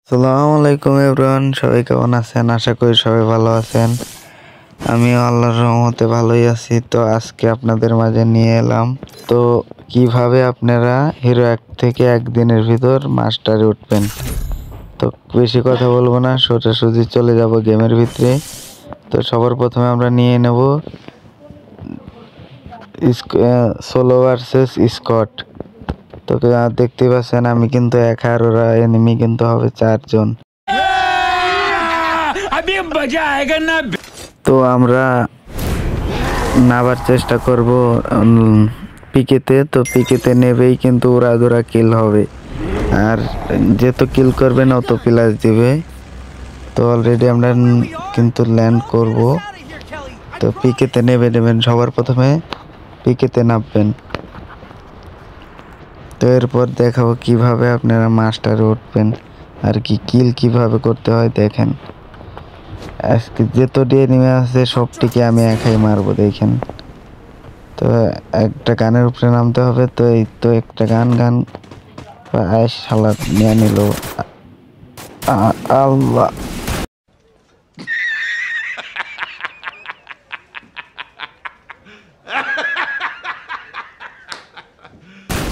আসসালামু আলাইকুম এভরিওয়ান, সবাই কেমন আছেন? আশা করি সবাই ভালো আছেন। আমিও আল্লাহর রহমতে ভালোই আছি। তো আজকে আপনাদের মাঝে নিয়ে এলাম তো কিভাবে আপনারা হিরো 1 থেকে একদিনের ভিতর মাস্টারে উঠবেন। তো বেশি কথা বলবো না, সোজাসুজি চলে যাব গেমের ভিতরে। তো সবার প্রথমে আমরা নিয়ে নেব সোলো ভার্সেস স্কট। তো দেখতেই পাচ্ছেন আমি কিন্তু একা, আর ওরা এনিমি কিন্তু হবে 4 জন। তো আমরা নাবার চেষ্টা করব পিকেতে। তো পিকেতে নেবেই কিন্তু উড়াধুরা কিল হবে, আর যেত কিল করবেন অত প্লাস দিবে। তো অলরেডি আমরা কিন্তু ল্যান্ড করব। তো পিকেতে নেবেন, সবার প্রথমে পিকেতে নামবেন। তো এরপর দেখাবো কিভাবে আপনারা মাস্টারে উঠবেন আর কি কিল কিভাবে করতে হয় দেখেন। আজকে যেতটি এনিমি আছে সবটিকে আমি একাই মারবো দেখেন। তো একটা গানের উপরে নামতে হবে। তো এই তো একটা গান শালা নিয়ে নিল। আল্লাহ,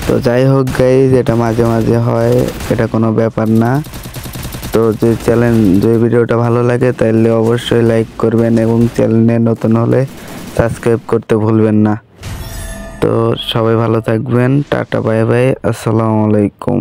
তো যাই হোক গাইজ, এটা মাঝে মাঝে হয়, এটা কোনো ব্যাপার না। তো যে ভিডিওটা ভালো লাগে তাহলে অবশ্যই লাইক করবেন এবং চ্যানেলে নতুন হলে সাবস্ক্রাইব করতে ভুলবেন না। তো সবাই ভালো থাকবেন, টাটা বাই বাই, আসসালামু আলাইকুম।